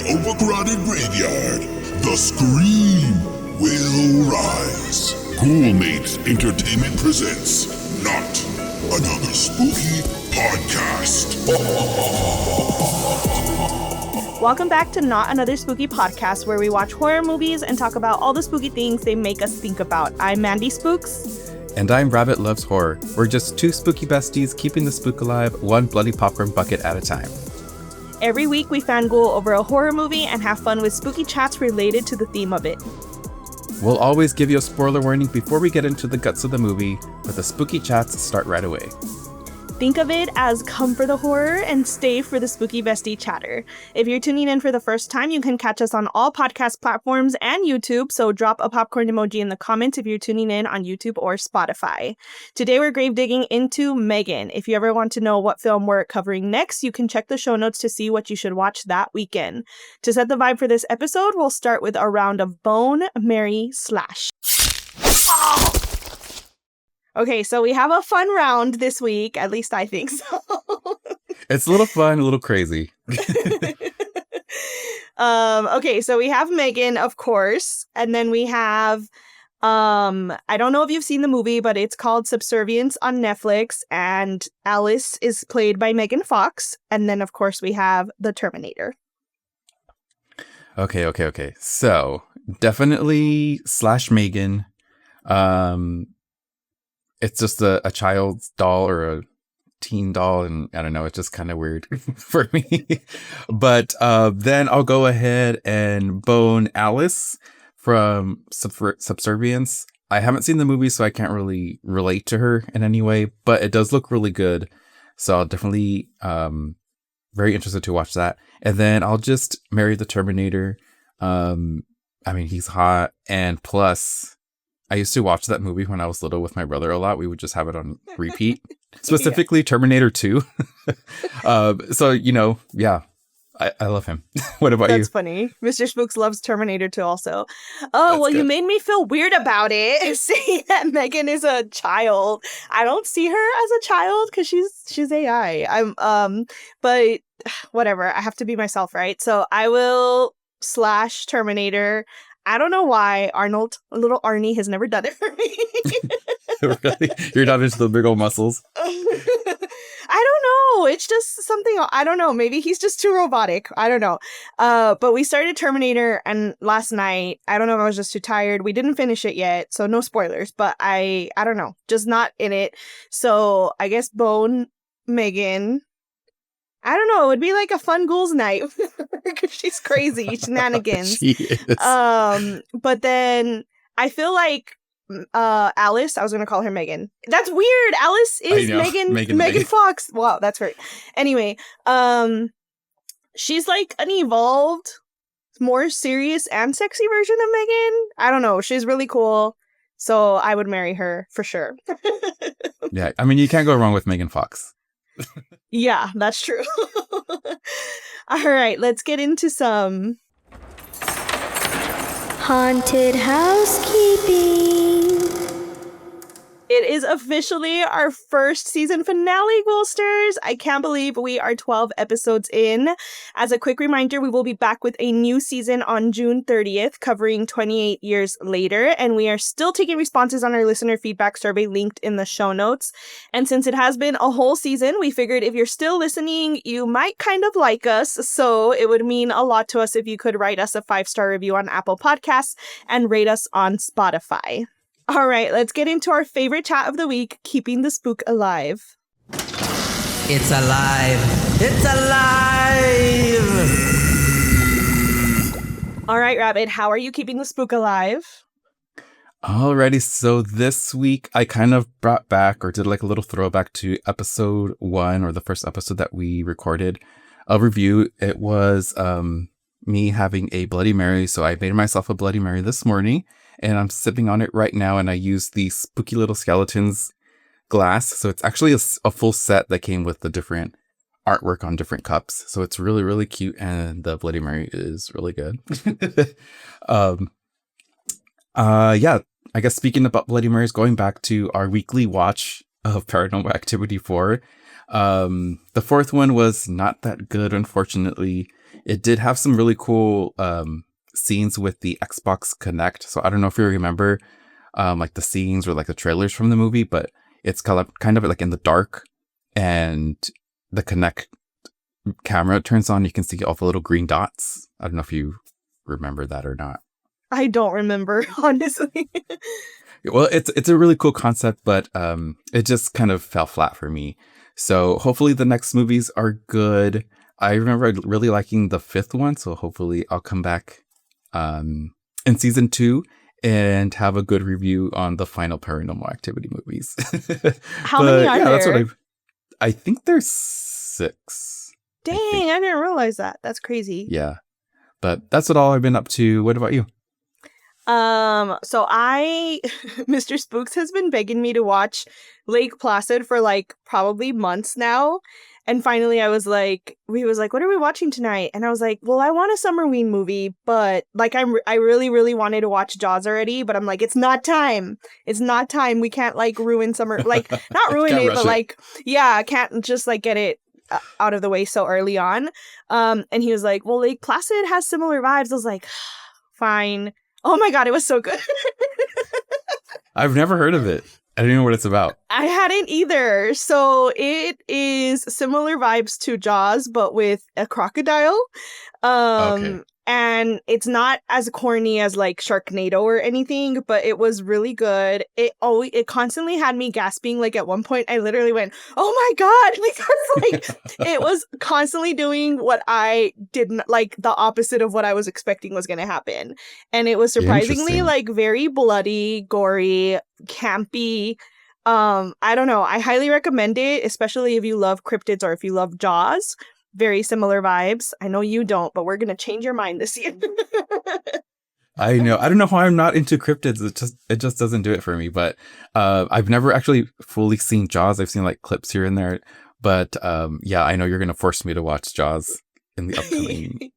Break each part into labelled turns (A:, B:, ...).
A: overcrowded graveyard, the scream will rise. Ghoulmates Entertainment presents Not Another Spooky Podcast.
B: Welcome back to Not Another Spooky Podcast, where we watch horror movies and talk about all the spooky things they make us think about. I'm Mandy Spooks.
C: And I'm Rabbit Loves Horror. We're just two spooky besties keeping the spook alive, one bloody popcorn bucket at a time.
B: Every week we fangirl over a horror movie and have fun with spooky chats related to the theme of it.
C: We'll always give you a spoiler warning before we get into the guts of the movie, but the spooky chats start right away.
B: Think of it as come for the horror and stay for the spooky bestie chatter. If you're tuning in for the first time, you can catch us on all podcast platforms and YouTube, so drop a popcorn emoji in the comments if you're tuning in on YouTube or Spotify. Today we're grave digging into M3GAN. If you ever want to know what film we're covering next, you can check the show notes to see what you should watch that weekend. To set the vibe for this episode, we'll start with a round of Bone, Marry, Slash. Oh! Okay, so we have a fun round this week. At least I think so.
C: It's a little fun, a little crazy.
B: Okay, so we have M3GAN, of course. And then we have, I don't know if you've seen the movie, but it's called Subservience on Netflix. And Alice is played by Megan Fox. And then, of course, we have The Terminator.
C: Okay. So, definitely slash M3GAN. It's just a child's doll or a teen doll, and I don't know, it's just kind of weird for me. But then I'll go ahead and bone Alice from Subservience. I haven't seen the movie, so I can't really relate to her in any way, but it does look really good. So I'll definitely very interested to watch that. And then I'll just marry the Terminator. I mean, he's hot, and plus, I used to watch that movie when I was little with my brother a lot. We would just have it on repeat, specifically yeah. Terminator 2. So, yeah, I love him. What about you?
B: That's funny. Mr. Spooks loves Terminator 2 also. Oh, well, good. You made me feel weird about it, saying that M3GAN is a child. I don't see her as a child because she's AI. But whatever. I have to be myself, right? So I will slash Terminator. I don't know why little Arnie has never done it for me.
C: Really? You're not into the big old muscles?
B: I don't know. It's just something, I don't know. Maybe he's just too robotic. I don't know. But we started Terminator and last night, I don't know if I was just too tired. We didn't finish it yet, so no spoilers. But I don't know. Just not in it. So I guess bone M3GAN. I don't know. It would be like a fun ghouls night because she's crazy, shenanigans.
C: She is.
B: But then I feel like Alice. I was gonna call her M3GAN. That's weird. Alice is Megan Fox. Wow, that's weird. Anyway, she's like an evolved, more serious and sexy version of M3GAN. I don't know. She's really cool. So I would marry her for sure.
C: Yeah, I mean, you can't go wrong with Megan Fox.
B: Yeah, that's true. All right, let's get into some haunted housekeeping. It is officially our first season finale, Ghoulsters. I can't believe we are 12 episodes in. As a quick reminder, we will be back with a new season on June 30th, covering 28 years later. And we are still taking responses on our listener feedback survey linked in the show notes. And since it has been a whole season, we figured if you're still listening, you might kind of like us. So it would mean a lot to us if you could write us a 5-star review on Apple Podcasts and rate us on Spotify. All right, let's get into our favorite chat of the week, keeping the spook alive.
D: It's alive! It's alive!
B: All right, Rabbit, how are you keeping the spook alive?
C: Alrighty, so this week I kind of brought back or did like a little throwback to episode 1 or the first episode that we recorded a review. It was me having a Bloody Mary, so I made myself a Bloody Mary this morning. And I'm sipping on it right now, and I used the Spooky Little Skeletons glass. So it's actually a full set that came with the different artwork on different cups. So it's really, really cute, and the Bloody Mary is really good. Yeah, I guess speaking about Bloody Marys, going back to our weekly watch of Paranormal Activity 4, the fourth one was not that good, unfortunately. It did have some really cool scenes with the Xbox Connect. So I don't know if you remember like the scenes or like the trailers from the movie, but it's kind of like in the dark, and the Connect camera turns on. You can see all the little green dots. I don't know if you remember that or not.
B: I don't remember, honestly.
C: Well, it's a really cool concept, but it just kind of fell flat for me. So hopefully the next movies are good. I remember really liking the 5th one, so hopefully I'll come back in season 2 and have a good review on the final Paranormal Activity movies.
B: How many are there?
C: That's what I think there's 6.
B: Dang, I didn't realize that. That's crazy.
C: Yeah. But that's all I've been up to. What about you?
B: So Mr. Spooks has been begging me to watch Lake Placid for like probably months now. And finally he was like, what are we watching tonight? And I was like, well, I want a Summerween movie, but like I really, really wanted to watch Jaws already, but I'm like, it's not time. It's not time. We can't like ruin summer, like not ruin it, but like, yeah, I can't just like get it out of the way so early on. And he was like, well, Lake Placid has similar vibes. I was like, fine. Oh my God, it was so good.
C: I've never heard of it. I don't know what it's about.
B: I hadn't either. So it is similar vibes to Jaws, but with a crocodile. Okay. And it's not as corny as like Sharknado or anything, but it was really good. It constantly had me gasping. Like at one point, I literally went, "Oh my God!" Because like it was constantly doing what I didn't like, the opposite of what I was expecting was going to happen, and it was surprisingly like very bloody, gory, campy. I don't know. I highly recommend it, especially if you love cryptids or if you love Jaws. Very similar vibes. I know you don't, but we're going to change your mind this year.
C: I know. I don't know why I'm not into cryptids. It just doesn't do it for me. But I've never actually fully seen Jaws. I've seen like clips here and there. But yeah, I know you're going to force me to watch Jaws in the upcoming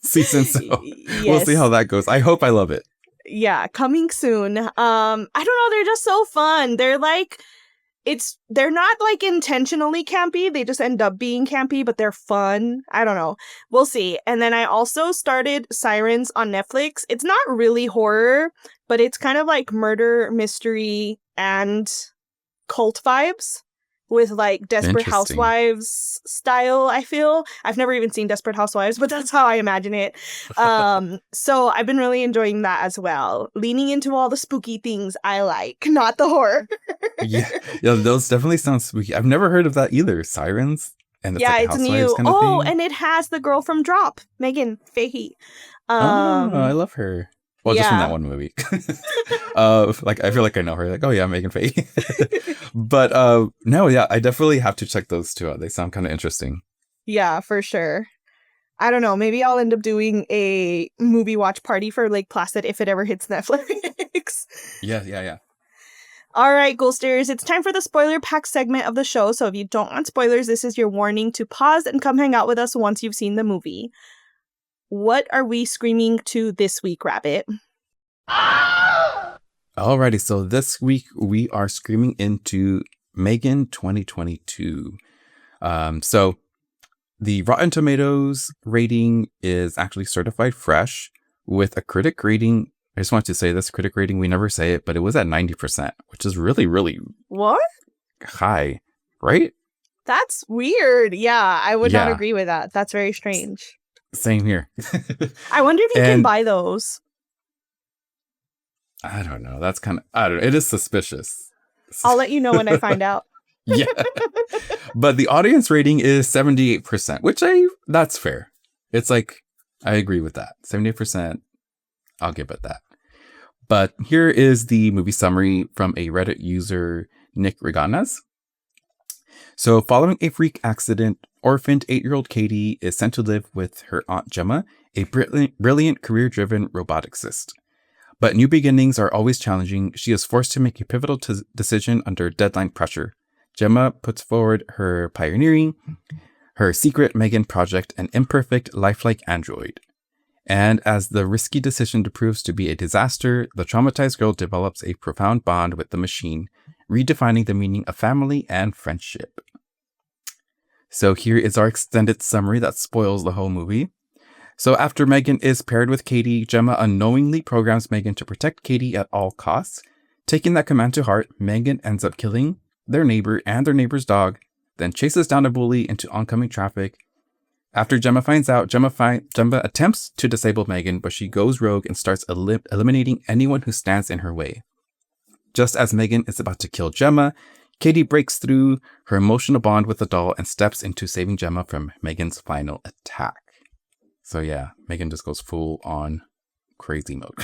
C: season. So yes. We'll see how that goes. I hope I love it.
B: Yeah, coming soon. I don't know. They're just so fun. They're not like intentionally campy. They just end up being campy, but they're fun. I don't know. We'll see. And then I also started Sirens on Netflix. It's not really horror, but it's kind of like murder, mystery, and cult vibes with like Desperate Housewives style, I feel. I've never even seen Desperate Housewives, but that's how I imagine it. So I've been really enjoying that as well. Leaning into all the spooky things I like, not the horror. yeah,
C: those definitely sound spooky. I've never heard of that either. Sirens? And it's like
B: it's new.
C: Kind of thing.
B: And it has the girl from Drop, Megan Fahey.
C: I love her. Well, just from that one movie. Like, I feel like I know her. Like, oh yeah, Megan Fahey. But no, yeah, I definitely have to check those two out. They sound kind of interesting. Yeah,
B: for sure. I don't know. Maybe I'll end up doing a movie watch party for Lake Placid if it ever hits Netflix.
C: Yeah.
B: All right, Ghoulsters, it's time for the spoiler pack segment of the show. So if you don't want spoilers, this is your warning to pause and come hang out with us once you've seen the movie. What are we screaming to this week, Rabbit?
C: Alrighty, so this week we are screaming into M3GAN 2022. So the Rotten Tomatoes rating is actually certified fresh with a critic rating. I just want to say this critic rating, we never say it, but it was at 90%, which is really, really
B: what?
C: High, right?
B: That's weird. Yeah, I would not agree with that. That's very strange.
C: Same here.
B: I wonder if you can buy those.
C: I don't know. That's kind of, I don't know. It is suspicious.
B: I'll let you know when I find out.
C: Yeah. But the audience rating is 78%, which that's fair. It's like, I agree with that. 78%. I'll give it that. But here is the movie summary from a Reddit user, Nick Reganas. So, following a freak accident, orphaned 8-year-old Cady is sent to live with her aunt Gemma, a brilliant career-driven roboticist. But new beginnings are always challenging. She is forced to make a pivotal decision under deadline pressure. Gemma puts forward her pioneering, her secret M3GAN project, an imperfect, lifelike android. And as the risky decision proves to be a disaster, the traumatized girl develops a profound bond with the machine, redefining the meaning of family and friendship. So here is our extended summary that spoils the whole movie. So after M3GAN is paired with Cady, Gemma unknowingly programs M3GAN to protect Cady at all costs. Taking that command to heart, M3GAN ends up killing their neighbor and their neighbor's dog, then chases down a bully into oncoming traffic. After Gemma finds out, Gemma attempts to disable M3GAN, but she goes rogue and starts eliminating anyone who stands in her way. Just as M3GAN is about to kill Gemma, Cady breaks through her emotional bond with the doll and steps into saving Gemma from M3GAN's final attack. So yeah, M3GAN just goes full on crazy mode.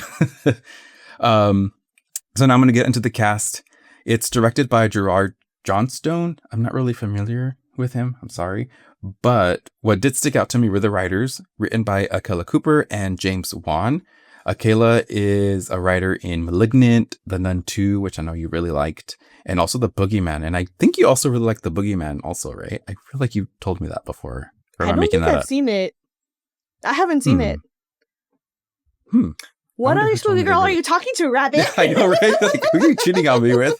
C: So now I'm going to get into the cast. It's directed by Gerard Johnstone. I'm not really familiar with him. I'm sorry. But what did stick out to me were the writers, written by Akela Cooper and James Wan. Akela is a writer in *Malignant*, *The Nun 2*, which I know you really liked, and also *The Boogeyman*. And I think you also really like *The Boogeyman* also, right? I feel like you told me that before. Or am I making that up?
B: I've seen it. I haven't seen it. What other spooky girl are you talking to, Rabbit?
C: Yeah, I know, right? Like, who are you cheating on me with?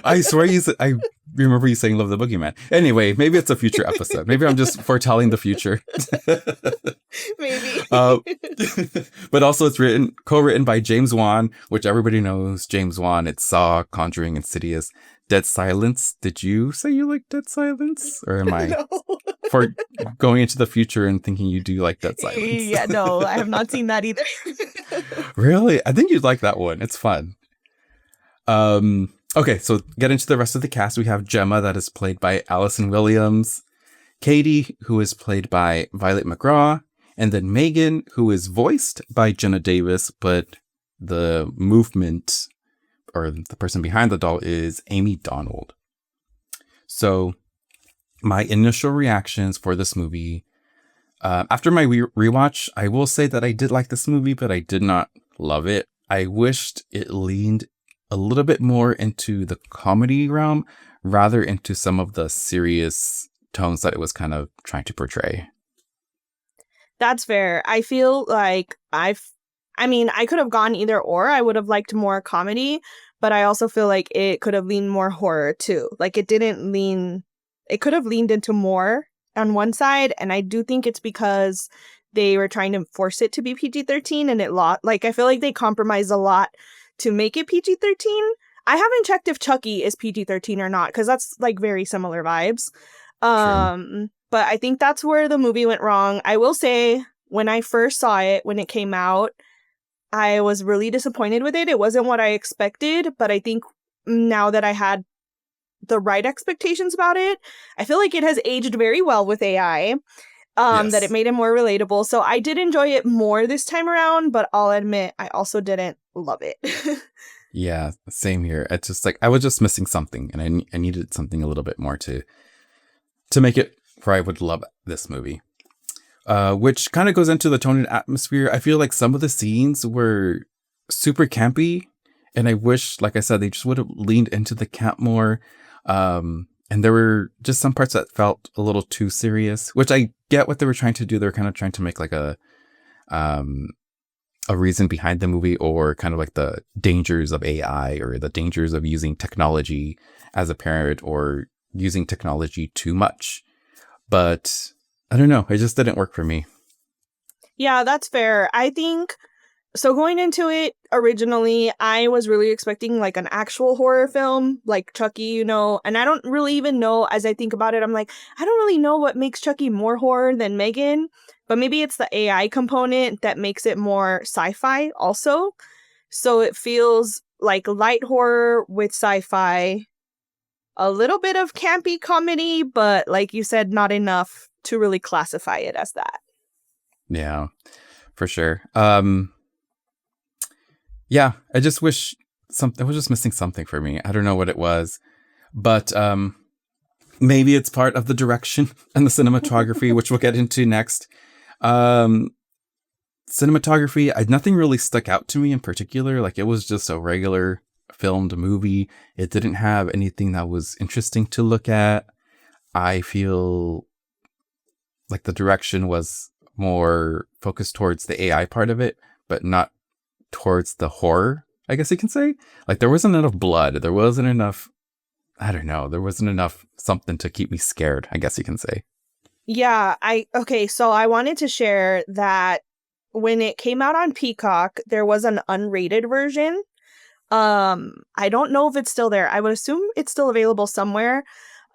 C: I swear I remember you saying love the boogeyman. Anyway, maybe it's a future episode. Maybe I'm just foretelling the future.
B: Maybe.
C: But also it's co-written by James Wan, which everybody knows. James Wan, it's Saw, Conjuring, Insidious, Dead Silence. Did you say you like Dead Silence? Or am I
B: No.
C: for going into the future and thinking you do like Dead Silence?
B: Yeah, no, I have not seen that either.
C: Really? I think you'd like that one. It's fun. Okay, so get into the rest of the cast. We have Gemma, that is played by Allison Williams, Cady, who is played by Violet McGraw, and then M3GAN, who is voiced by Jenna Davis, but the movement or the person behind the doll is Amy Donald. So my initial reactions for this movie, after my rewatch, I will say that I did like this movie, but I did not love it. I wished it leaned a little bit more into the comedy realm rather into some of the serious tones that it was kind of trying to portray.
B: That's fair. I feel like I could have gone either or. I would have liked more comedy, but I also feel like it could have leaned more horror too. Like it could have leaned into more on one side, and I do think it's because they were trying to force it to be PG-13 and I feel like they compromised a lot to make it PG-13. I haven't checked if Chucky is PG-13 or not, because that's like very similar vibes. But I think that's where the movie went wrong. I will say, when I first saw it, when it came out, I was really disappointed with it. It wasn't what I expected, but I think now that I had the right expectations about it, I feel like it has aged very well with AI.
C: Yes.
B: That it made it more relatable. So I did enjoy it more this time around, but I'll admit I also didn't love it.
C: Yeah, same here. It's just like I was just missing something, and I needed something a little bit more to make it where I would love this movie. Which kind of goes into the tone and atmosphere. I feel like some of the scenes were super campy, and I wish, like I said, they just would have leaned into the camp more. And there were just some parts that felt a little too serious, which I get what they were trying to do. They're kind of trying to make like a reason behind the movie, or kind of like the dangers of AI or the dangers of using technology as a parent or using technology too much. But I don't know. It just didn't work for me.
B: Yeah, that's fair. I think so. Going into it originally, I was really expecting like an actual horror film, like Chucky, and I don't really even know, as I think about it, I'm like, I don't really know what makes Chucky more horror than M3GAN, but maybe it's the AI component that makes it more sci-fi also. So it feels like light horror with sci-fi, a little bit of campy comedy, but like you said, not enough to really classify it as that.
C: Yeah, for sure. Yeah, I just wish I was just missing something for me. I don't know what it was, but maybe it's part of the direction and the cinematography, which we'll get into next. Cinematography, nothing really stuck out to me in particular. Like, it was just a regular filmed movie. It didn't have anything that was interesting to look at. I feel like the direction was more focused towards the AI part of it, but not towards the horror, I guess you can say. Like, there wasn't enough blood. There wasn't enough, I don't know, there wasn't enough something to keep me scared, I guess you can say.
B: Yeah, so I wanted to share that when it came out on Peacock, there was an unrated version. I don't know if it's still there. I would assume it's still available somewhere.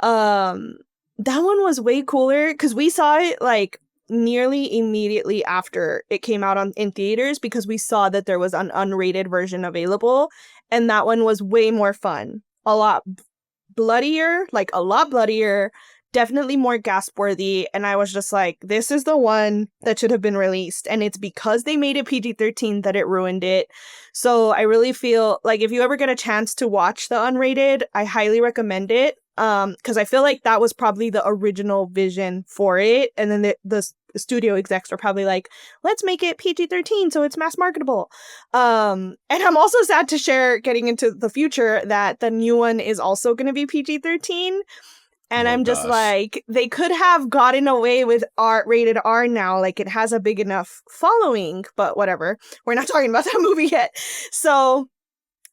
B: Um, that one was way cooler because we saw it like nearly immediately after it came out in theaters because we saw that there was an unrated version available, and that one was way more fun. A lot bloodier, like a lot bloodier, definitely more gasp worthy. And I was just like, this is the one that should have been released. And it's because they made it PG-13 that it ruined it. So I really feel like if you ever get a chance to watch the unrated, I highly recommend it. Because I feel like that was probably the original vision for it. And then the studio execs were probably like, let's make it PG-13 so it's mass marketable. And I'm also sad to share, getting into the future, that the new one is also going to be PG-13. And I'm just like, they could have gotten away with rated R now. Like, it has a big enough following, but whatever. We're not talking about that movie yet. So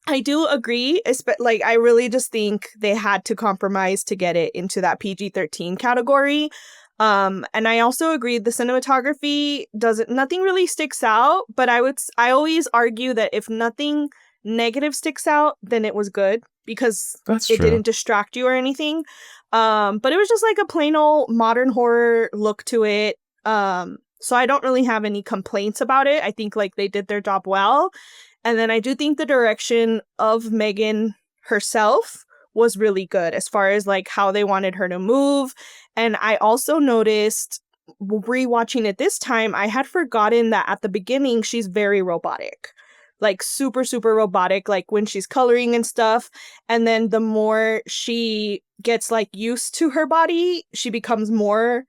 B: I do agree. Like, I really just think they had to compromise to get it into that PG-13 category. And I also agree the cinematography nothing really sticks out, but I always argue that if nothing negative sticks out, then it was good because it didn't distract you or anything. But it was just like a plain old modern horror look to it. So I don't really have any complaints about it. I think like they did their job well. And then I do think the direction of M3GAN herself was really good as far as like how they wanted her to move. And I also noticed rewatching it this time, I had forgotten that at the beginning, she's very robotic. Like super, super robotic, like when she's coloring and stuff. And then the more she gets like used to her body, she becomes more,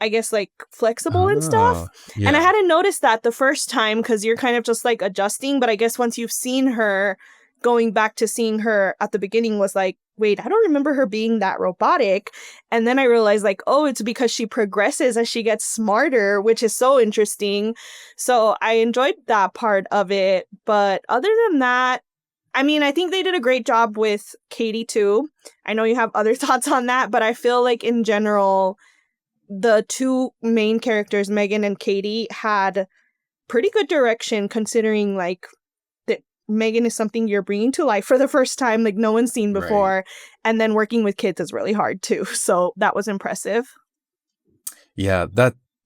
B: I guess, like flexible and stuff.
C: Yeah.
B: And I hadn't noticed that the first time because you're kind of just like adjusting. But I guess once you've seen her, going back to seeing her at the beginning was like, wait, I don't remember her being that robotic. And then I realized like, oh, it's because she progresses as she gets smarter, which is so interesting. So I enjoyed that part of it. But other than that, I mean, I think they did a great job with Cady too. I know you have other thoughts on that, but I feel like in general, the two main characters, M3GAN and Cady, had pretty good direction considering like that M3GAN is something you're bringing to life for the first time, like no one's seen before. Right. And then working with kids is really hard too. So that was impressive.
C: Yeah,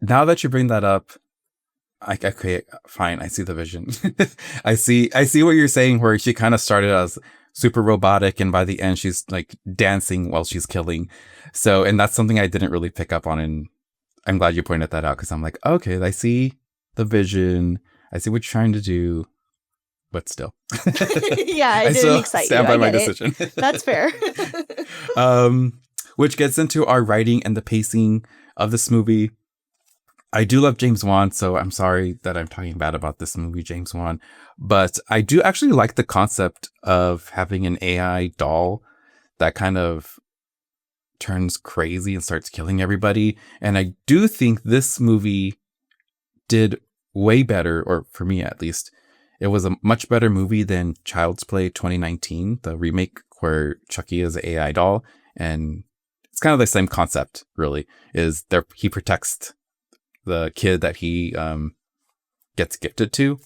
C: now that you bring that up, okay, fine. I see the vision. I see what you're saying, where she kind of started as super robotic, and by the end she's like dancing while she's killing. So, and that's something I didn't really pick up on, and I'm glad you pointed that out because I'm like, okay, I see the vision. I see what you're trying to do, but still.
B: Yeah, I didn't excite you.
C: Stand by my decision.
B: That's fair.
C: Which gets into our writing and the pacing of this movie. I do love James Wan, so I'm sorry that I'm talking bad about this movie, James Wan. But I do actually like the concept of having an AI doll that kind of turns crazy and starts killing everybody. And I do think this movie did way better, or for me at least, it was a much better movie than Child's Play 2019, the remake where Chucky is an AI doll. And it's kind of the same concept, really, is there he protects the kid that he gets gifted to.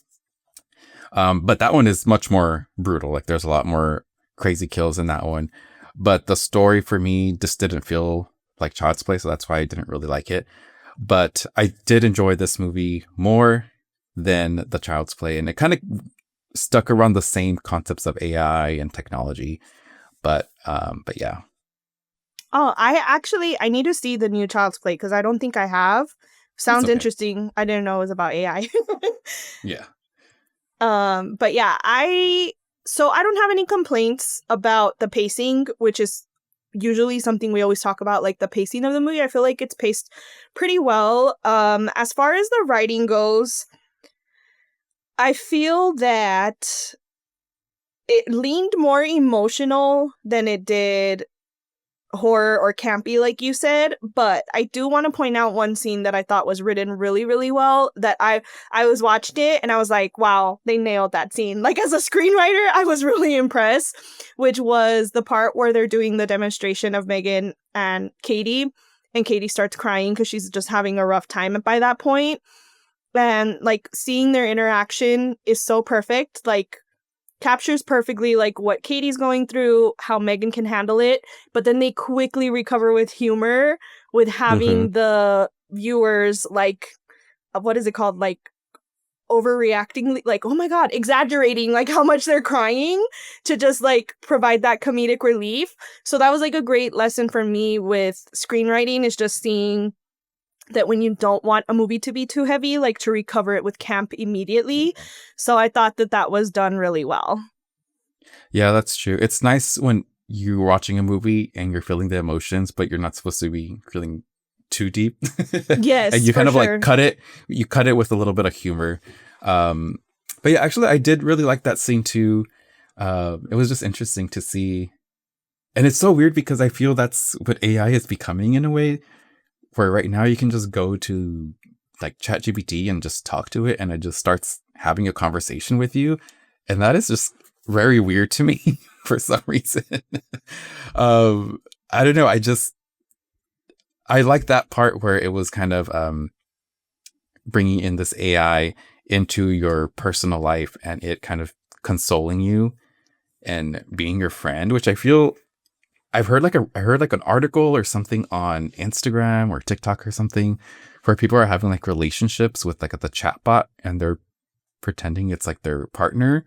C: But that one is much more brutal. Like there's a lot more crazy kills in that one. But the story for me just didn't feel like Child's Play, so that's why I didn't really like it. But I did enjoy this movie more than the Child's Play, and it kind of stuck around the same concepts of AI and technology. But yeah.
B: Oh, I need to see the new Child's Play because I don't think I have. Sounds interesting. I didn't know it was about AI.
C: Yeah.
B: But yeah, I don't have any complaints about the pacing, which is usually something we always talk about, like the pacing of the movie. I feel like it's paced pretty well. As far as the writing goes, I feel that it leaned more emotional than it did horror or campy, like you said. But I do want to point out one scene that I thought was written really, really well, that I was watching it and I was like, wow, they nailed that scene. Like as a screenwriter, I was really impressed, which was the part where they're doing the demonstration of M3GAN and Cady. and Cady starts crying because she's just having a rough time by that point. And like seeing their interaction is so perfect. Like captures perfectly like what Cady's going through, how M3GAN can handle it, but then they quickly recover with humor, with having the viewers like what is it called, like overreacting, like oh my god, exaggerating like how much they're crying to just like provide that comedic relief. So that was like a great lesson for me with screenwriting, is just seeing that when you don't want a movie to be too heavy, like to recover it with camp immediately. So I thought that that was done really well.
C: Yeah, that's true. It's nice when you're watching a movie and you're feeling the emotions, but you're not supposed to be feeling too deep.
B: Yes,
C: and you kind of
B: sure.
C: like cut it. You cut it with a little bit of humor. But yeah, actually, I did really like that scene too. It was just interesting to see. And it's so weird because I feel that's what AI is becoming in a way, where right now you can just go to like ChatGPT and just talk to it and it just starts having a conversation with you. And that is just very weird to me for some reason. I don't know. I like that part where it was kind of bringing in this AI into your personal life and it kind of consoling you and being your friend, which I feel I heard like an article or something on Instagram or TikTok or something where people are having like relationships with like the chatbot and they're pretending it's like their partner.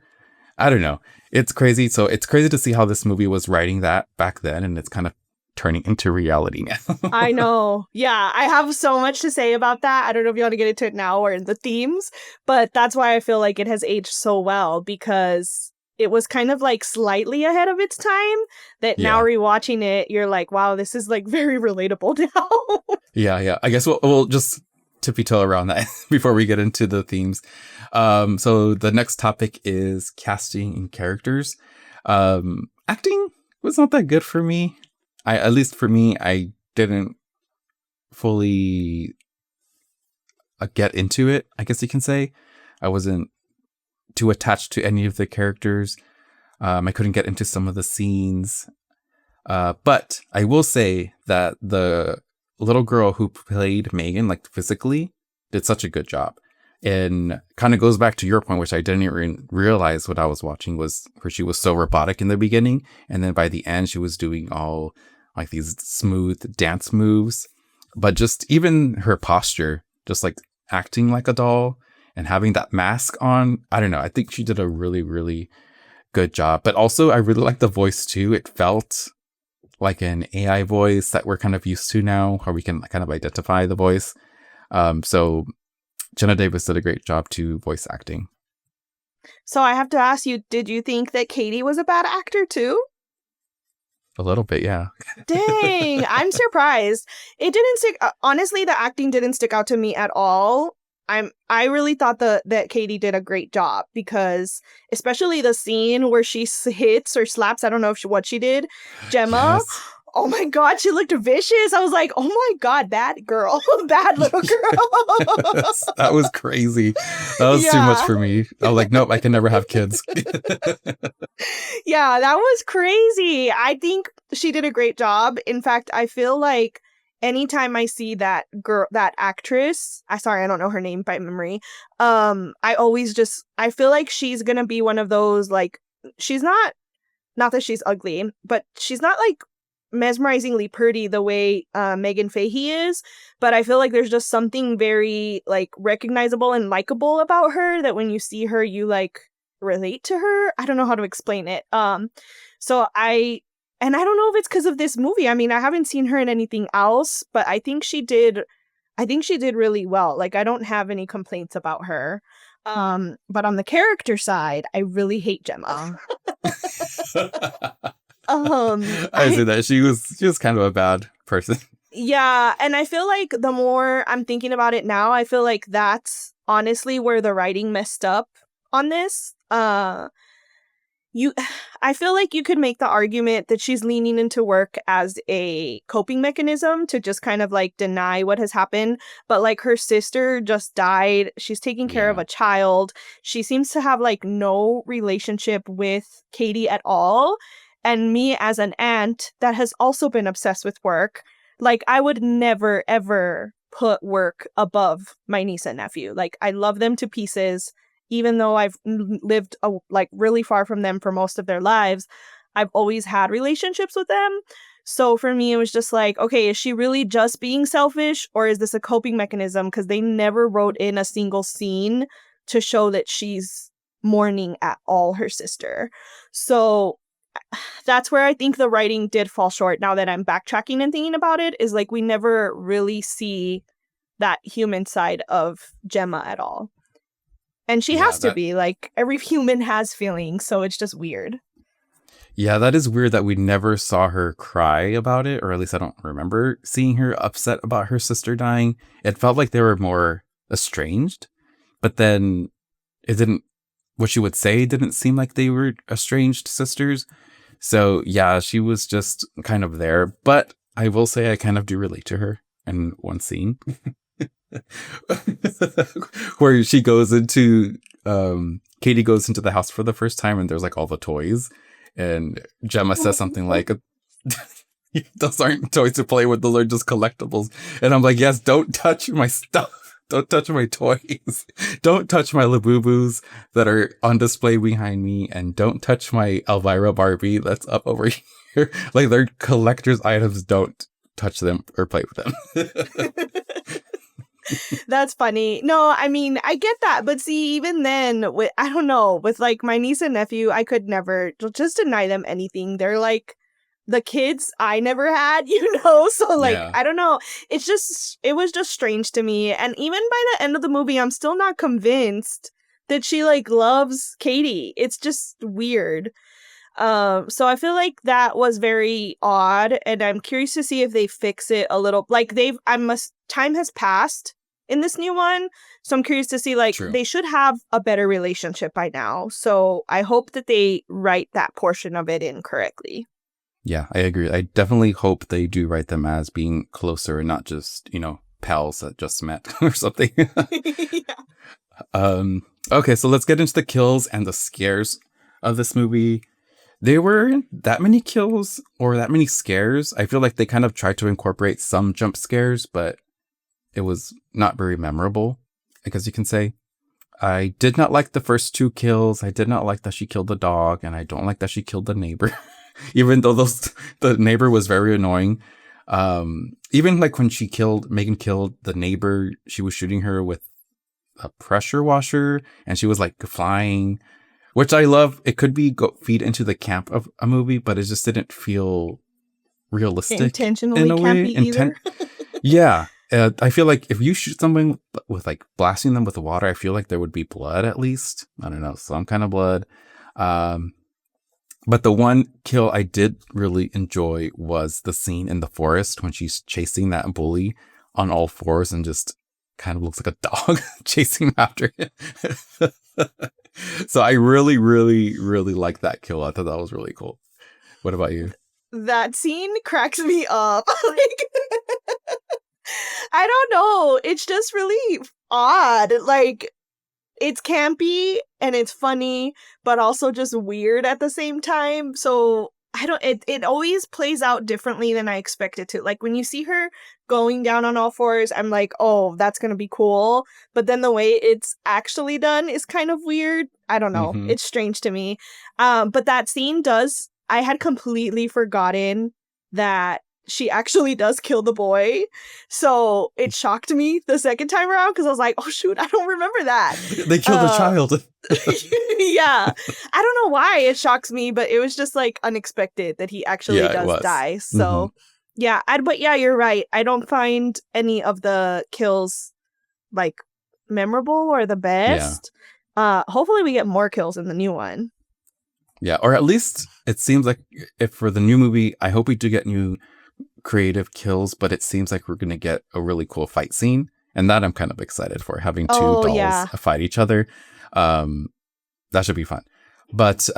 C: I don't know. It's crazy. So it's crazy to see how this movie was writing that back then and it's kind of turning into reality now.
B: I know. Yeah, I have so much to say about that. I don't know if you want to get into it now or in the themes, but that's why I feel like it has aged so well, because it was kind of like slightly ahead of its time that now rewatching it, you're like, wow, this is like very relatable now.
C: Yeah. I guess we'll just tippy toe around that before we get into the themes. So the next topic is casting and characters. Acting was not that good for me. At least for me, I didn't fully get into it, I guess you can say. I wasn't too attached to any of the characters. I couldn't get into some of the scenes. But I will say that the little girl who played M3GAN, like physically, did such a good job. And kind of goes back to your point, which I didn't even realize what I was watching, was where she was so robotic in the beginning. And then by the end, she was doing all like these smooth dance moves. But just even her posture, just like acting like a doll and having that mask on, I don't know. I think she did a really, really good job. But also, I really like the voice too. It felt like an AI voice that we're kind of used to now, where we can kind of identify the voice. So Jenna Davis did a great job too, voice acting.
B: So I have to ask you, did you think that Cady was a bad actor too?
C: A little bit, yeah.
B: Dang, I'm surprised. It didn't stick. Honestly, the acting didn't stick out to me at all. I really thought that Cady did a great job, because especially the scene where she hits or slaps, I don't know what she did, Gemma.
C: Yes.
B: Oh my god, she looked vicious. I was like, oh my god, bad girl. Bad little girl.
C: That was crazy. That was too much for me. I was like, nope, I can never have kids.
B: Yeah, that was crazy. I think she did a great job. In fact, I feel like anytime I see that girl, that actress, I don't know her name by memory. I always I feel like she's gonna be one of those, like, she's not that she's ugly, but she's not like mesmerizingly pretty the way Megan Fahey is, but I feel like there's just something very like recognizable and likable about her that when you see her, you like relate to her. I don't know how to explain it. So I don't know if it's because of this movie. I mean, I haven't seen her in anything else, but I think she did really well. Like, I don't have any complaints about her. But on the character side, I really hate Gemma.
C: I see that she was kind of a bad person.
B: Yeah, and I feel like the more I'm thinking about it now, I feel like that's honestly where the writing messed up on this. I feel like you could make the argument that she's leaning into work as a coping mechanism to just kind of like deny what has happened. But like, her sister just died. She's taking care of a child. She seems to have like no relationship with Cady at all. And me as an aunt that has also been obsessed with work, Like, I would never, ever put work above my niece and nephew. Like, I love them to pieces. Even though I've lived like really far from them for most of their lives, I've always had relationships with them. So for me, it was just like, okay, is she really just being selfish, or is this a coping mechanism? Because they never wrote in a single scene to show that she's mourning at all her sister. So that's where I think the writing did fall short. Now that I'm backtracking and thinking about it, is like we never really see that human side of Gemma at all. And she has to be, like, every human has feelings, so it's just weird.
C: Yeah, that is weird that we never saw her cry about it, or at least I don't remember seeing her upset about her sister dying. It felt like they were more estranged, but then it didn't, what she would say didn't seem like they were estranged sisters. So yeah, she was just kind of there, but I will say I kind of do relate to her in one scene. Where she goes into Cady goes into the house for the first time and there's like all the toys, and Gemma says something like, those aren't toys to play with, those are just collectibles. And I'm like, yes, don't touch my stuff, don't touch my toys, don't touch my Labubu's that are on display behind me, and don't touch my Elvira Barbie that's up over here. Like, they're collector's items, don't touch them or play with them.
B: That's funny. No, I mean, I get that. But see, even then, I don't know, with like my niece and nephew, I could never just deny them anything. They're like the kids I never had, So like, yeah. I don't know. It was just strange to me. And even by the end of the movie, I'm still not convinced that she like loves Cady. It's just weird. So I feel like that was very odd, and I'm curious to see if they fix it a little. Like time has passed in this new one, so I'm curious to see, like, True. They should have a better relationship by now. So I hope that they write that portion of it in correctly.
C: Yeah, I agree. I definitely hope they do write them as being closer and not just, pals that just met or something. Yeah. Okay, so let's get into the kills and the scares of this movie. There weren't that many kills or that many scares. I feel like they kind of tried to incorporate some jump scares, but it was not very memorable, I guess you can say. I did not like the first 2 kills. I did not like that she killed the dog, and I don't like that she killed the neighbor, even though the neighbor was very annoying. Even like when M3GAN killed the neighbor, she was shooting her with a pressure washer, and she was like flying. Which I love. It could be feed into the camp of a movie, but it just didn't feel realistic.
B: Intentionally in a campy way. Either.
C: Yeah. I feel like if you shoot someone with like blasting them with water, I feel like there would be blood at least. I don't know, some kind of blood. But the one kill I did really enjoy was the scene in the forest when she's chasing that bully on all fours and just kind of looks like a dog chasing after him. So I really, really, really like that kill. I thought that was really cool. What about you?
B: That scene cracks me up. Like, I don't know. It's just really odd. Like, it's campy and it's funny, but also just weird at the same time. So it always plays out differently than I expect it to. Like, when you see her going down on all fours, I'm like, oh, that's going to be cool. But then the way it's actually done is kind of weird. I don't know. Mm-hmm. It's strange to me. But that scene I had completely forgotten that she actually does kill the boy. So it shocked me the second time around because I was like, oh, shoot, I don't remember that.
C: They killed a child.
B: Yeah. I don't know why it shocks me, but it was just like unexpected that he actually does die. So yeah, but yeah, you're right. I don't find any of the kills like memorable or the best. Yeah. Hopefully we get more kills in the new one.
C: Yeah, or at least it seems like if for the new movie, I hope we do get new creative kills, but it seems like we're going to get a really cool fight scene. And that I'm kind of excited for, having 2 dolls fight each other. That should be fun. But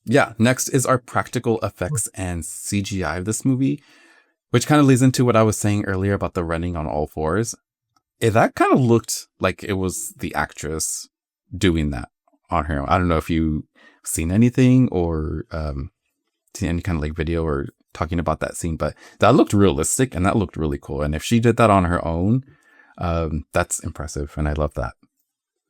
C: yeah, next is our practical effects and CGI of this movie, which kind of leads into what I was saying earlier about the running on all fours. That kind of looked like it was the actress doing that on her own. I don't know if you've seen anything or seen any kind of like video or talking about that scene, but that looked realistic and that looked really cool. And if she did that on her own, that's impressive. And I love that.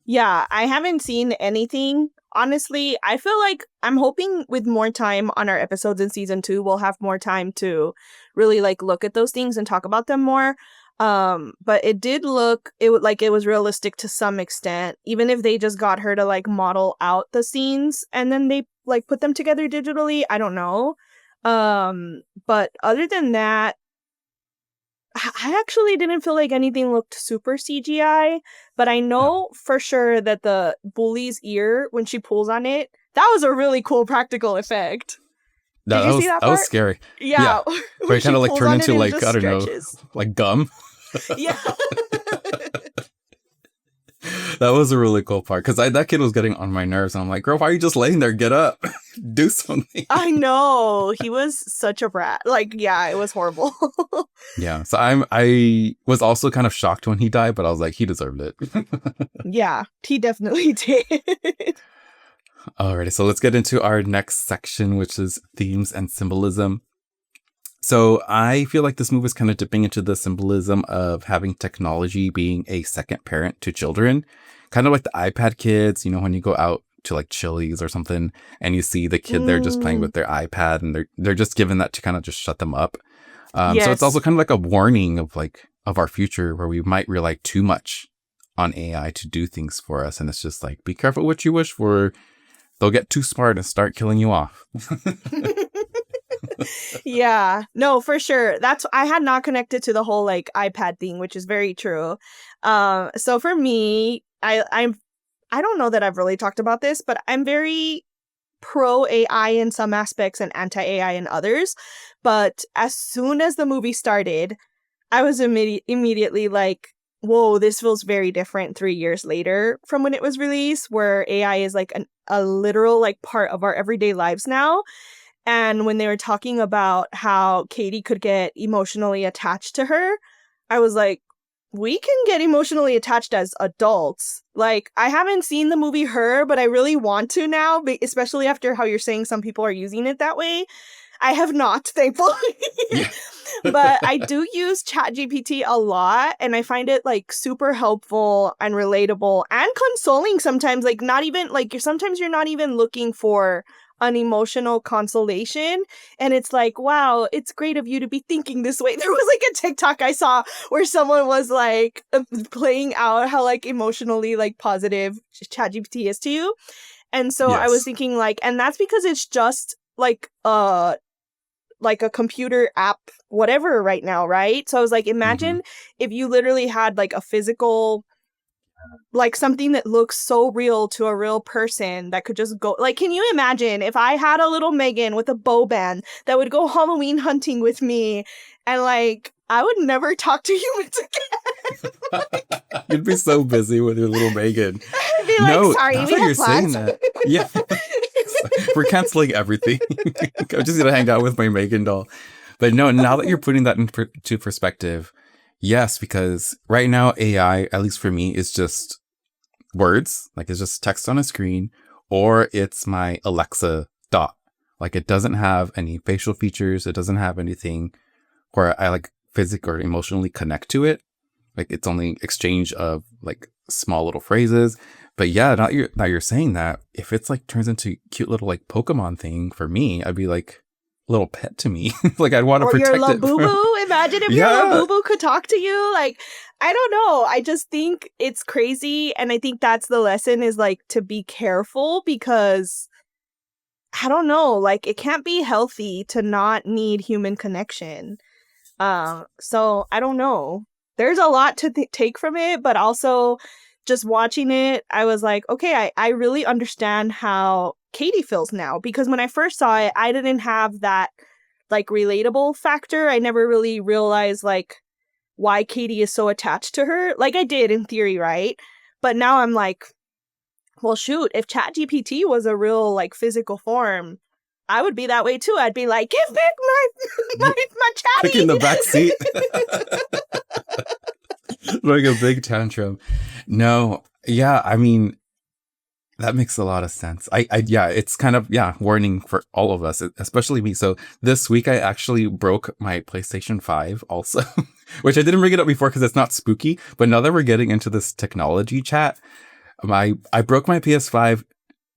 B: Yeah, I haven't seen anything. Honestly, I feel like I'm hoping with more time on our episodes in season 2, we'll have more time to really like look at those things and talk about them more. But it did look it was realistic to some extent, even if they just got her to like model out the scenes and then they like put them together digitally. I don't know. But other than that, I actually didn't feel like anything looked super CGI, but I know for sure that the bully's ear, when she pulls on it, that was a really cool practical effect.
C: No,
B: Did you see that part?
C: was scary.
B: Yeah.
C: Where it kind of like turned into like, I don't
B: stretches.
C: know, like gum.
B: Yeah.
C: That was a really cool part because that kid was getting on my nerves. And I'm like, girl, why are you just laying there? Get up. Do something.
B: I know. He was such a brat. Like, yeah, it was horrible.
C: Yeah. So I was also kind of shocked when he died, but I was like, he deserved it.
B: Yeah, he definitely did.
C: Alrighty, so let's get into our next section, which is themes and symbolism. So I feel like this movie is kind of dipping into the symbolism of having technology being a second parent to children. Kind of like the iPad kids, you know, when you go out to like Chili's or something and you see the kid there just playing with their iPad and they're just given that to kind of just shut them up. So it's also kind of like a warning of our future where we might rely too much on AI to do things for us. And it's just like, be careful what you wish for. They'll get too smart and start killing you off.
B: Yeah, no, for sure. I had not connected to the whole like iPad thing, which is very true. So for me, I don't know that I've really talked about this, but I'm very pro AI in some aspects and anti AI in others. But as soon as the movie started, I was immediately like, whoa, this feels very different 3 years later from when it was released, where AI is like a literal like part of our everyday lives now. And when they were talking about how Cady could get emotionally attached to her, I was like, we can get emotionally attached as adults. Like, I haven't seen the movie Her, but I really want to now, especially after how you're saying some people are using it that way. I have not, thankfully.
C: Yeah.
B: But I do use ChatGPT a lot, and I find it like super helpful and relatable and consoling sometimes. Like, not even like sometimes you're not even looking for an emotional consolation, and it's like, wow, it's great of you to be thinking this way. There was like a TikTok I saw where someone was like playing out how like emotionally like positive ChatGPT is to you, and so I was thinking like, and that's because it's just like a computer app whatever right now, right? So I was like, imagine if you literally had like a physical, like something that looks so real to a real person that could just go, like, can you imagine if I had a little M3GAN with a bow band that would go Halloween hunting with me, and like I would never talk to humans again.
C: You'd be so busy with your little M3GAN.
B: I'd be like, sorry, we have plans.
C: Saying that. Yeah. We're canceling everything. I'm just going to hang out with my M3GAN doll. But no, now that you're putting that into perspective, yes, because right now AI, at least for me, is just words. Like it's just text on a screen, or it's my Alexa dot. Like it doesn't have any facial features. It doesn't have anything where I like physically or emotionally connect to it. Like it's only exchange of like small little phrases. But yeah, now you're saying that, if it's like turns into cute little like Pokemon thing for me, I'd be like a little pet to me. Like I'd want to protect it. Or your
B: Labubu. Imagine if your Labubu could talk to you. Like, I don't know. I just think it's crazy. And I think that's the lesson, is like to be careful, because I don't know, like it can't be healthy to not need human connection. So I don't know. There's a lot to take from it, but also just watching it, I was like, okay, I really understand how Cady feels now, because when I first saw it, I didn't have that like relatable factor. I never really realized like why Cady is so attached to her. Like I did in theory, right? But now I'm like, well, shoot, if ChatGPT was a real like physical form, I would be that way too. I'd be like, give back my chatty.
C: Like in the back seat. Like a big tantrum. No, yeah, I mean, That makes a lot of sense. Yeah, it's kind of, yeah, warning for all of us, especially me. So this week I actually broke my PlayStation 5 also, which I didn't bring it up before because it's not spooky. But now that we're getting into this technology chat, I broke my PS5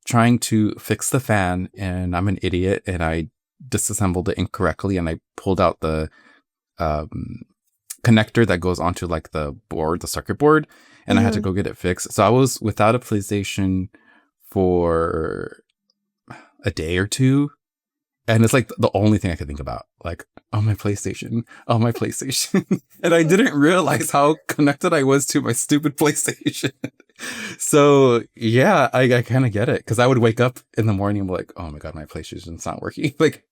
C: trying to fix the fan, and I'm an idiot, and I disassembled it incorrectly, and I pulled out the connector that goes onto like the board, the circuit board, and I had to go get it fixed. So I was without a PlayStation for a day or two, and it's like the only thing I could think about, like, oh, my PlayStation, and I didn't realize how connected I was to my stupid PlayStation. So yeah, I kind of get it, because I would wake up in the morning and be like, oh my god, my PlayStation's not working. Like,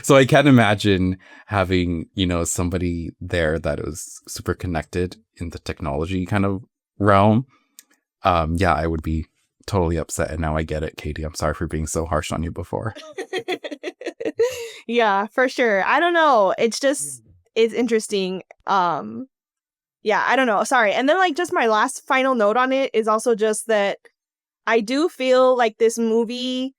C: so I can't imagine having, somebody there that was super connected in the technology kind of realm. Yeah, I would be totally upset, and now I get it, Cady. I'm sorry for being so harsh on you before.
B: Yeah, for sure. I don't know. It's interesting. Yeah, I don't know. Sorry. And then like just my last final note on it is also just that I do feel like this movie,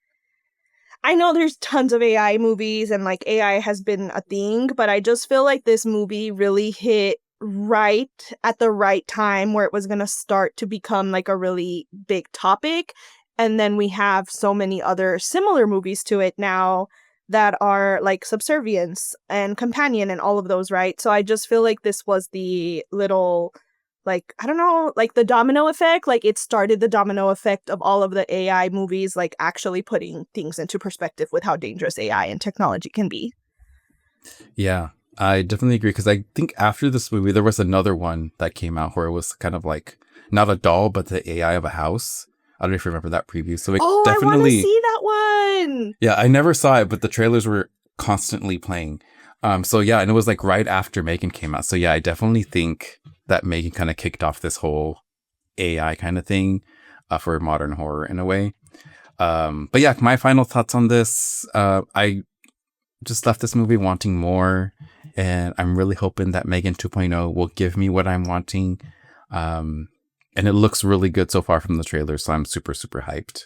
B: I know there's tons of AI movies and like AI has been a thing, but I just feel like this movie really hit right at the right time where it was going to start to become like a really big topic. And then we have so many other similar movies to it now that are like Subservience and Companion and all of those, right? So I just feel like this was the little, like, I don't know, like the domino effect. Like it started the domino effect of all of the AI movies, like actually putting things into perspective with how dangerous AI and technology can be.
C: Yeah, I definitely agree, because I think after this movie, there was another one that came out where it was kind of like not a doll, but the AI of a house. I don't know if you remember that preview. So
B: I want to see that one.
C: Yeah, I never saw it, but the trailers were constantly playing. So yeah, and it was like right after M3GAN came out. So yeah, I definitely think that M3GAN kind of kicked off this whole AI kind of thing for modern horror in a way. But yeah, my final thoughts on this, I just left this movie wanting more, and I'm really hoping that M3GAN 2.0 will give me what I'm wanting. And it looks really good so far from the trailer, so I'm super, super hyped.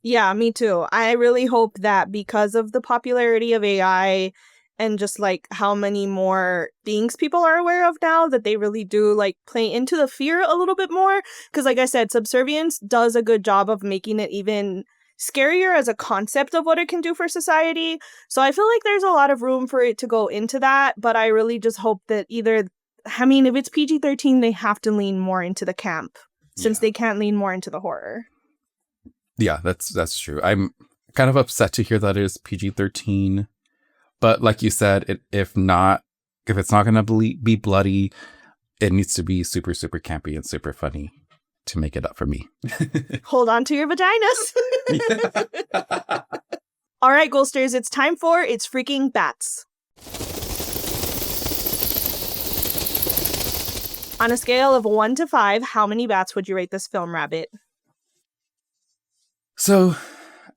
B: Yeah, me too. I really hope that because of the popularity of AI and just like how many more things people are aware of now, that they really do like play into the fear a little bit more. Because like I said, Subservience does a good job of making it even scarier as a concept of what it can do for society. So I feel like there's a lot of room for it to go into that, but I really just hope that either, I mean, if it's PG-13, they have to lean more into the camp, since they can't lean more into the horror.
C: Yeah, that's true. I'm kind of upset to hear that it is PG-13, but like you said, if it's not going to be bloody, it needs to be super, super campy and super funny to make it up for me.
B: Hold on to your vaginas. All right, Ghosters, it's time for It's Freaking Bats. On a scale of 1 to 5, how many bats would you rate this film, Rabbit?
C: So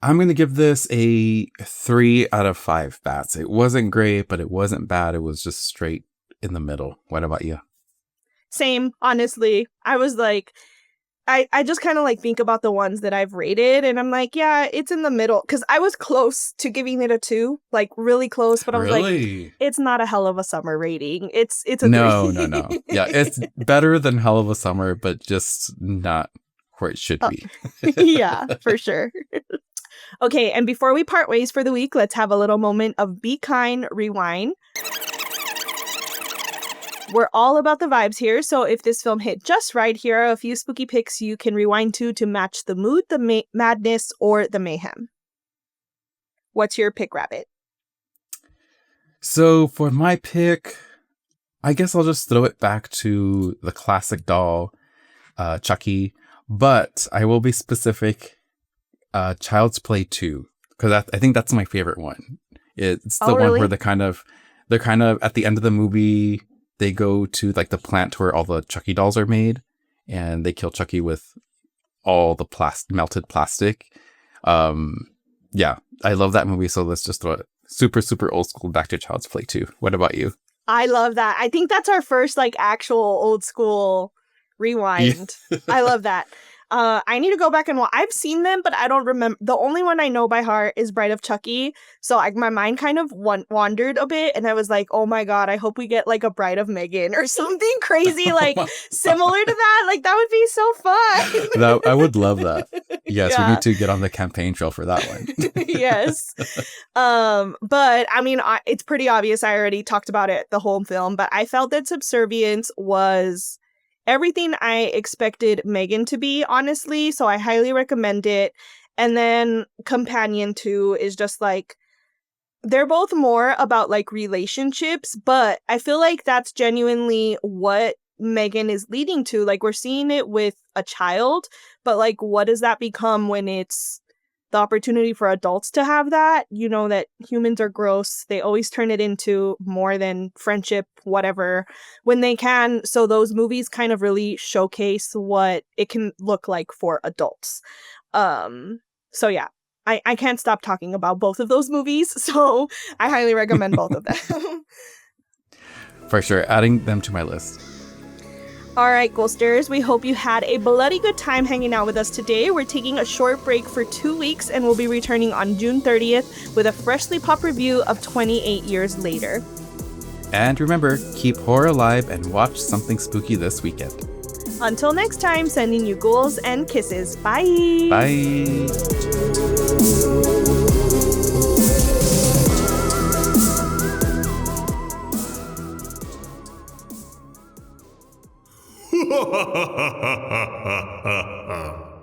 C: I'm going to give this a 3 out of 5 bats. It wasn't great, but it wasn't bad. It was just straight in the middle. What about you?
B: Same, honestly. I was like, I just kind of like think about the ones that I've rated, and I'm like, yeah, it's in the middle. Because I was close to giving it a 2, like really close, but I was like, it's not a Hell of a Summer rating. It's a 3.
C: No. Yeah, it's better than Hell of a Summer, but just not where it should be.
B: Yeah, for sure. Okay, and before we part ways for the week, let's have a little moment of Be Kind Rewind. We're all about the vibes here, so if this film hit just right, here are a few spooky picks you can rewind to match the mood, the madness, or the mayhem. What's your pick, Rabbit?
C: So for my pick, I guess I'll just throw it back to the classic doll, Chucky, but I will be specific, Child's Play 2, because I think that's my favorite one. It's the one where they're kind of at the end of the movie, they go to like the plant where all the Chucky dolls are made, and they kill Chucky with all the melted plastic. Yeah, I love that movie. So let's just throw it super, super old school back to Child's Play 2. What about you?
B: I love that. I think that's our first like actual old school rewind. I love that. I need to go back and watch. I've seen them, but I don't remember. The only one I know by heart is Bride of Chucky. So my mind kind of wandered a bit, and I was like, oh my God, I hope we get like a Bride of M3GAN or something crazy, like similar to that. Like that would be so fun.
C: I would love that. Yes,
B: Yeah.
C: we need to get on the campaign trail for that one.
B: Yes. But I mean, it's pretty obvious. I already talked about it the whole film, but I felt that Subservience was everything I expected M3GAN to be, honestly. So I highly recommend it. And then Companion 2 is just like, they're both more about like relationships, but I feel like that's genuinely what M3GAN is leading to. Like we're seeing it with a child, but like what does that become when it's the opportunity for adults to have that? You know that humans are gross. They always turn it into more than friendship, whatever, when they can. So those movies kind of really showcase what it can look like for adults. So yeah, I can't stop talking about both of those movies. So I highly recommend both of them.
C: For sure, adding them to my list.
B: All right, Ghosters, we hope you had a bloody good time hanging out with us today. We're taking a short break for 2 weeks, and we'll be returning on June 30th with a freshly popped review of 28 Years Later.
C: And remember, keep horror alive and watch something spooky this weekend.
B: Until next time, sending you ghouls and kisses. Bye!
C: Bye!
A: Ha ha ha ha ha ha ha!